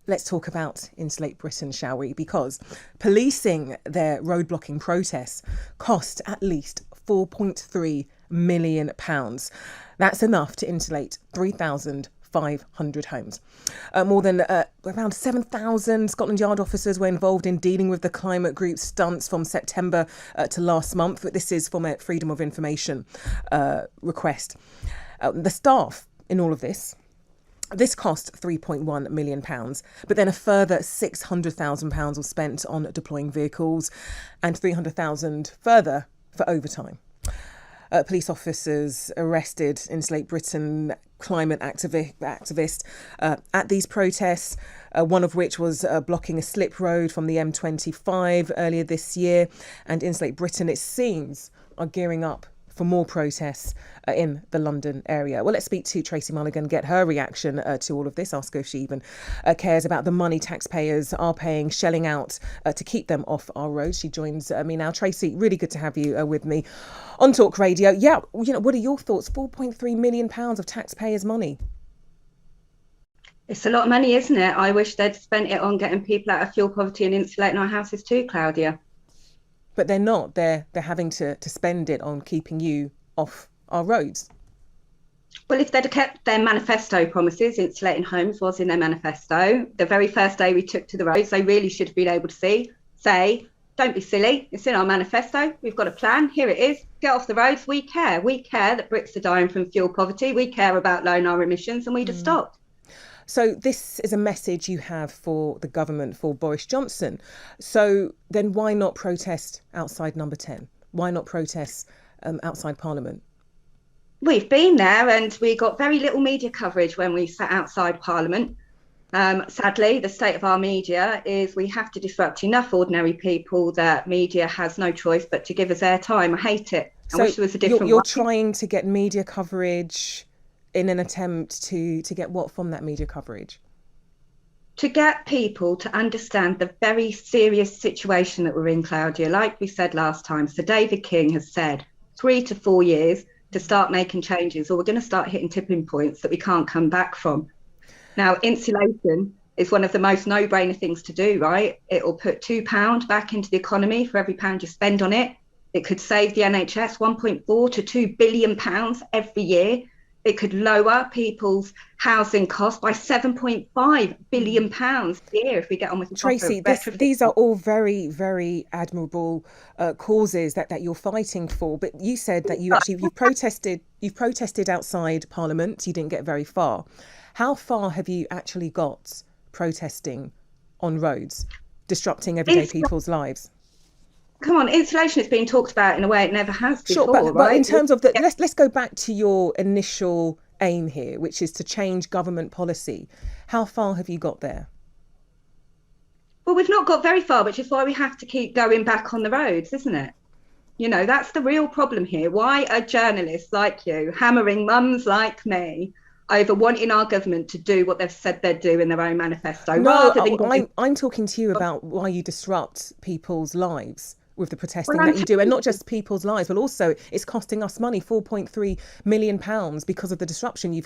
let's talk about Insulate Britain, shall we? Because policing their road blocking protests cost at least £4.3 million. That's enough to insulate 3,500 homes. More than around 7,000 Scotland Yard officers were involved in dealing with the climate group stunts from September to last month. This is from a Freedom of Information request. The staff in all of this cost £3.1 million, but then a further £600,000 was spent on deploying vehicles and £300,000 further for overtime. Police officers arrested Insulate Britain climate activist at these protests, one of which was blocking a slip road from the M25 earlier this year. And Insulate Britain, it seems, are gearing up for more protests in the London area. Well, let's speak to Tracey Mallaghan, get her reaction to all of this, ask her if she even cares about the money taxpayers are paying, shelling out to keep them off our roads. She joins me now. Tracey, really good to have you with me on Talk Radio. Yeah, what are your thoughts? £4.3 million of taxpayers' money. It's a lot of money, isn't it? I wish they'd spent it on getting people out of fuel poverty and insulating our houses too, Claudia. But they're not. They're having to spend it on keeping you off our roads. Well, if they'd kept their manifesto promises, insulating homes was in their manifesto. The very first day we took to the roads, they really should have been able to say, don't be silly. It's in our manifesto. We've got a plan. Here it is. Get off the roads. We care. We care that Brits are dying from fuel poverty. We care about lowering our emissions, and we'd have stopped. So this is a message you have for the government, for Boris Johnson. So then why not protest outside Number 10? Why not protest outside Parliament? We've been there and we got very little media coverage when we sat outside Parliament. Sadly, the state of our media is we have to disrupt enough ordinary people that media has no choice but to give us airtime. I hate it. I wish there was a different You're way. trying to get media coverage in an attempt to get what from that media coverage? To get people to understand the very serious situation that we're in, Claudia. Like we said last time, Sir David King has said 3 to 4 years to start making changes, or we're going to start hitting tipping points that we can't come back from. Now, insulation is one of the most no-brainer things to do, right? It will put £2 back into the economy for every pound you spend on it. It could save the NHS £1.4 to £2 billion every year. It could lower people's housing costs by £7.5 billion a year if we get on with the Tracey, these are all very, very admirable causes that you're fighting for. But you said that you've protested outside Parliament. You didn't get very far. How far have you actually got protesting on roads, disrupting everyday people's lives? Come on, insulation is being talked about in a way it never has before, sure, but right? In terms of let's go back to your initial aim here, which is to change government policy. How far have you got there? Well, we've not got very far, which is why we have to keep going back on the roads, isn't it? That's the real problem here. Why are journalists like you hammering mums like me over wanting our government to do what they've said they'd do in their own manifesto? No, I'm talking to you about why you disrupt people's lives with the protesting that you do, and not just people's lives, but also it's costing us money, £4.3 million, because of the disruption you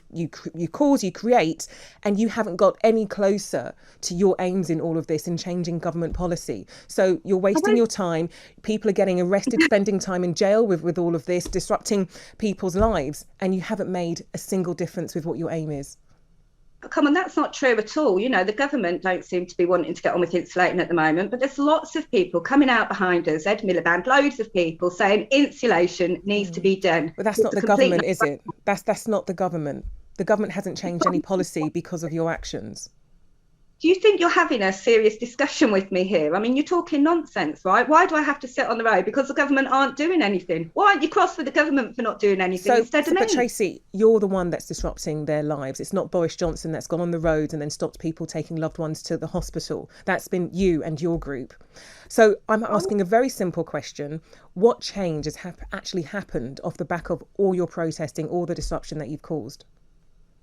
cause, you create, and you haven't got any closer to your aims in all of this, in changing government policy. So you're wasting your time. People are getting arrested, spending time in jail with all of this, disrupting people's lives, and you haven't made a single difference with what your aim is. Come on, that's not true at all. The government don't seem to be wanting to get on with insulating at the moment, but there's lots of people coming out behind us, Ed Miliband, loads of people saying insulation needs to be done. But that's not the government, is it? That's not the government. The government hasn't changed any policy because of your actions. Do you think you're having a serious discussion with me here? I mean, you're talking nonsense, right? Why do I have to sit on the road? Because the government aren't doing anything. Why aren't you cross with the government for not doing anything instead of me? But Tracey, you're the one that's disrupting their lives. It's not Boris Johnson that's gone on the roads and then stopped people taking loved ones to the hospital. That's been you and your group. So I'm asking a very simple question. What change has actually happened off the back of all your protesting, all the disruption that you've caused?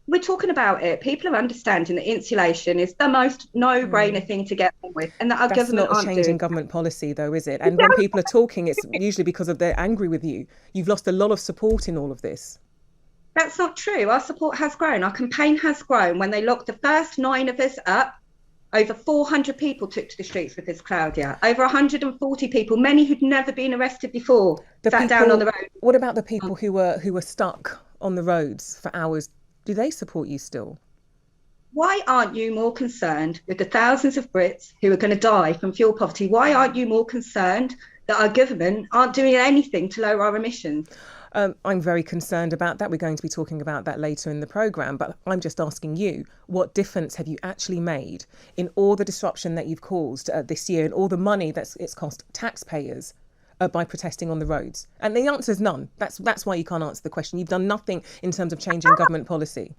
We're talking about it. People are understanding that insulation is the most no-brainer thing to get on with, and that our government aren't doing. That's not a change in government policy, though, is it? And when people are talking, it's usually because they're angry with you. You've lost a lot of support in all of this. That's not true. Our support has grown. Our campaign has grown. When they locked the first 9 of us up Over 400 people took to the streets with us, Claudia. Over 140 people, many who'd never been arrested before, sat down on the road. What about the people who were stuck on the roads for hours? Do they support you still? Why aren't you more concerned with the thousands of Brits who are going to die from fuel poverty? Why aren't you more concerned that our government aren't doing anything to lower our emissions? I'm very concerned about that. We're going to be talking about that later in the programme, but I'm just asking you, what difference have you actually made in all the disruption that you've caused this year and all the money it's cost taxpayers by protesting on the roads? And the answer is none. That's why you can't answer the question. You've done nothing in terms of changing government policy.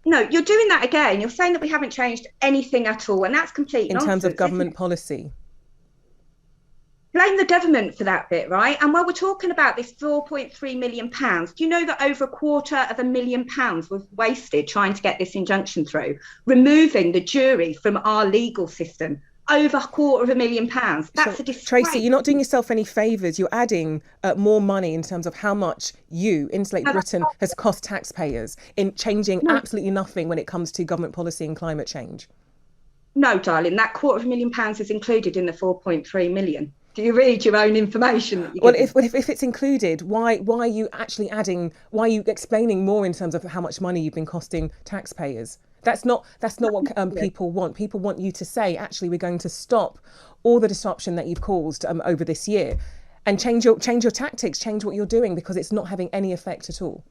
No, you're doing that again. You're saying that we haven't changed anything at all, and that's complete nonsense. In terms of government policy. Blame the government for that bit, right? And while we're talking about this £4.3 million, do you know that over £250,000 was wasted trying to get this injunction through, removing the jury from our legal system? Over £250,000. That's a disgrace. Tracey, you're not doing yourself any favours. You're adding more money in terms of how much Insulate Britain has cost taxpayers in changing absolutely nothing when it comes to government policy and climate change. No, darling, that £250,000 is included in the 4.3 million. Do you read your own information? That well, if it's included, why are you actually adding? Why are you explaining more in terms of how much money you've been costing taxpayers? That's not what people want. People want you to say, actually, we're going to stop all the disruption that you've caused over this year, and change your tactics, change what you're doing, because it's not having any effect at all.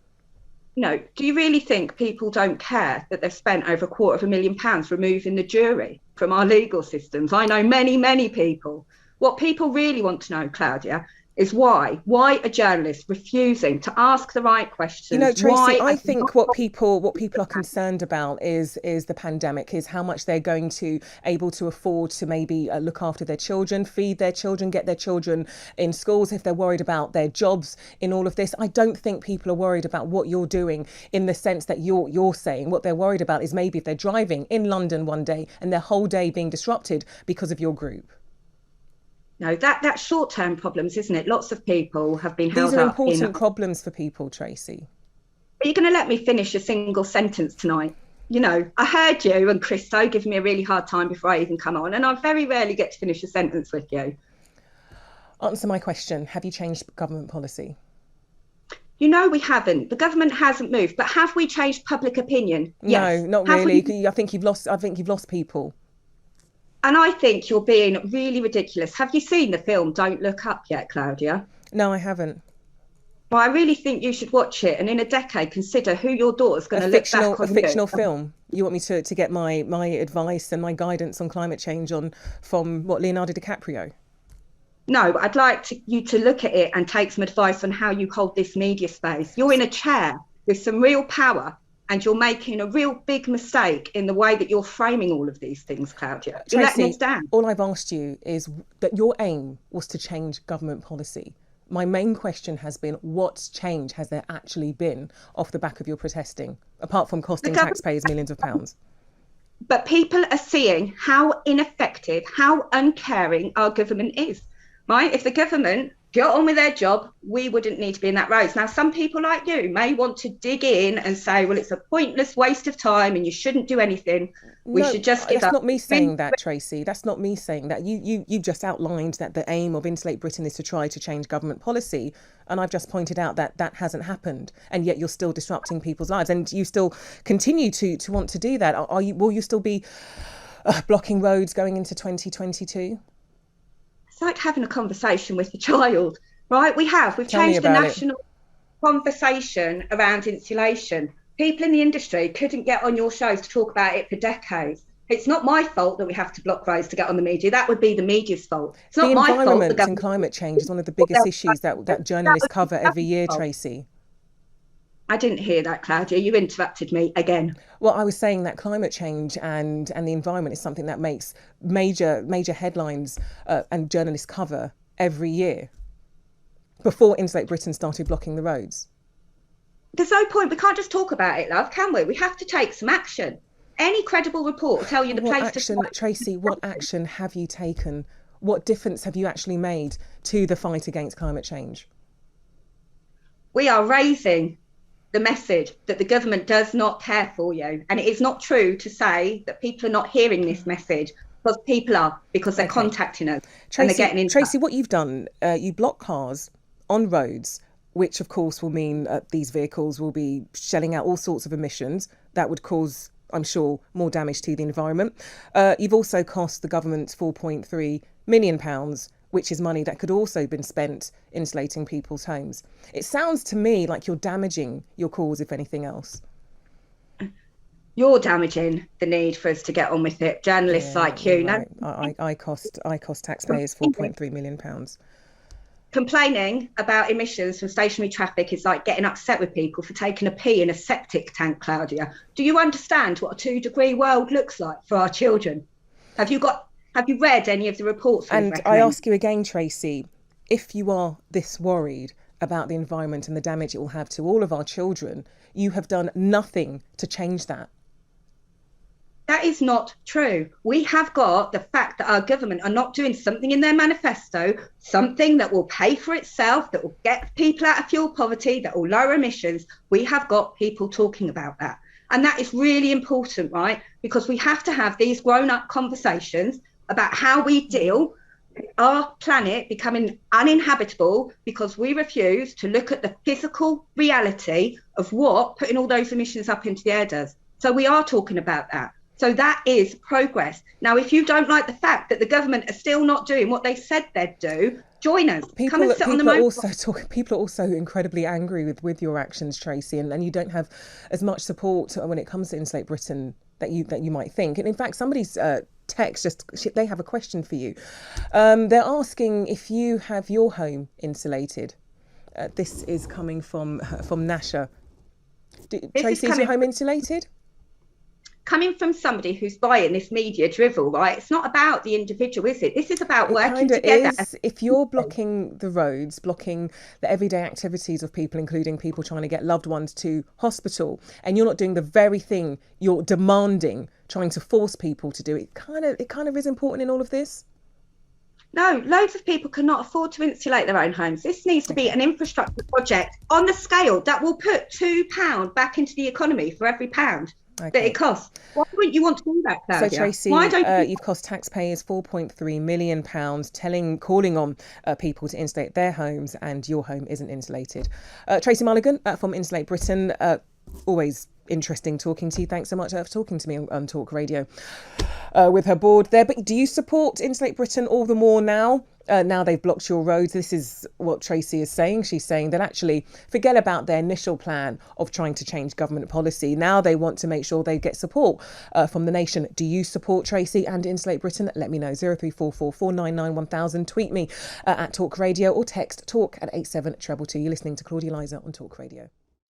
No. Do you really think people don't care that they've spent over £250,000 removing the jury from our legal systems? I know many, many people. What people really want to know, Claudia, is why are journalists refusing to ask the right questions? You know, Tracey, I think what people are concerned about is the pandemic, is how much they're going to able to afford to maybe look after their children, feed their children, get their children in schools, if they're worried about their jobs in all of this. I don't think people are worried about what you're doing in the sense that you're saying. What they're worried about is maybe if they're driving in London one day and their whole day being disrupted because of your group. No, that's short-term problems, isn't it? Lots of people have been held up. These are important problems for people, Tracey. Are you going to let me finish a single sentence tonight? You know, I heard you and Christo giving me a really hard time before I even come on, and I very rarely get to finish a sentence with you. Answer my question. Have you changed government policy? You know, we haven't. The government hasn't moved, but have we changed public opinion? Yes. No, not really. I think you've lost people. And I think you're being really ridiculous. Have you seen the film Don't Look Up yet, Claudia? No, I haven't. Well, I really think you should watch it, and in a decade consider who your daughter's going to look back on. A fictional film? You want me to get my advice and my guidance on climate change from Leonardo DiCaprio? No, I'd like you to look at it and take some advice on how you hold this media space. You're in a chair with some real power, and you're making a real big mistake in the way that you're framing all of these things, Claudia. You're letting us down. All I've asked you is that your aim was to change government policy. My main question has been, what change has there actually been off the back of your protesting, apart from costing taxpayers millions of pounds? But people are seeing how ineffective, how uncaring our government is, right? If the government got on with their job, we wouldn't need to be in that road. Now, some people like you may want to dig in and say, well, it's a pointless waste of time and you shouldn't do anything. We should just give up. That's not me saying that, Tracey. That's not me saying that. You've just outlined that the aim of Insulate Britain is to try to change government policy. And I've just pointed out that hasn't happened. And yet you're still disrupting people's lives. And you still continue to want to do that. Will you still be blocking roads going into 2022? It's like having a conversation with a child, right? We've changed the national conversation around insulation. People in the industry couldn't get on your shows to talk about it for decades. It's not my fault that we have to block roads to get on the media. That would be the media's fault. It's not my fault. The environment and climate change is one of the biggest issues that journalists cover every year, Tracey. I didn't hear that, Claudia. You interrupted me again. Well, I was saying that climate change and the environment is something that makes major headlines and journalists cover every year before Insulate Britain started blocking the roads. There's no point. We can't just talk about it, love, can we? We have to take some action. Any credible report will tell you the place to start. Tracey, what action have you taken? What difference have you actually made to the fight against climate change? We are raising the message that the government does not care for you. And it is not true to say that people are not hearing this message, because people are, because they're contacting us and they're getting in touch. Tracey, what you've done, you block cars on roads, which of course will mean these vehicles will be shelling out all sorts of emissions that would cause, I'm sure, more damage to the environment. You've also cost the government £4.3 million, which is money that could also have been spent insulating people's homes. It sounds to me like you're damaging your cause, if anything else. You're damaging the need for us to get on with it. Journalists like you. Right. I cost taxpayers £4.3 million. Complaining about emissions from stationary traffic is like getting upset with people for taking a pee in a septic tank, Claudia. Do you understand what a 2-degree world looks like for our children? Have you read any of the reports? And I ask you again, Tracey, if you are this worried about the environment and the damage it will have to all of our children, you have done nothing to change that. That is not true. We have got the fact that our government are not doing something in their manifesto, something that will pay for itself, that will get people out of fuel poverty, that will lower emissions. We have got people talking about that. And that is really important, right? Because we have to have these grown-up conversations about how we deal with our planet becoming uninhabitable because we refuse to look at the physical reality of what putting all those emissions up into the air does. So we are talking about that. So that is progress. Now, if you don't like the fact that the government are still not doing what they said they'd do, join us. Come and sit on the motorway. People are also incredibly angry with your actions, Tracey, and you don't have as much support when it comes to Insulate Britain that you might think. And in fact, somebody's text, they have a question for you. They're asking if you have your home insulated. This is coming from Nasha. Tracey, is your home insulated? Coming from somebody who's buying this media drivel, right? It's not about the individual, is it? This is about working together. If you're blocking the roads, blocking the everyday activities of people, including people trying to get loved ones to hospital, and you're not doing the very thing you're demanding, trying to force people to do, it kind of is important in all of this. No, loads of people cannot afford to insulate their own homes. This needs to be an infrastructure project on the scale that will put £2 back into the economy for every pound that it costs. Why wouldn't you want to do that, Claudia? So, Tracey, you've cost taxpayers £4.3 million, calling on people to insulate their homes, and your home isn't insulated. Tracey Mallaghan from Insulate Britain, always interesting talking to you. Thanks so much for talking to me on Talk Radio with her board there. But do you support Insulate Britain all the more now? Now they've blocked your roads. This is what Tracey is saying. She's saying that actually forget about their initial plan of trying to change government policy. Now they want to make sure they get support from the nation. Do you support Tracey and Insulate Britain? Let me know. 0344 499 1000. Tweet me at Talk Radio or text talk at 87222. You're listening to Claudia-Liza on Talk Radio.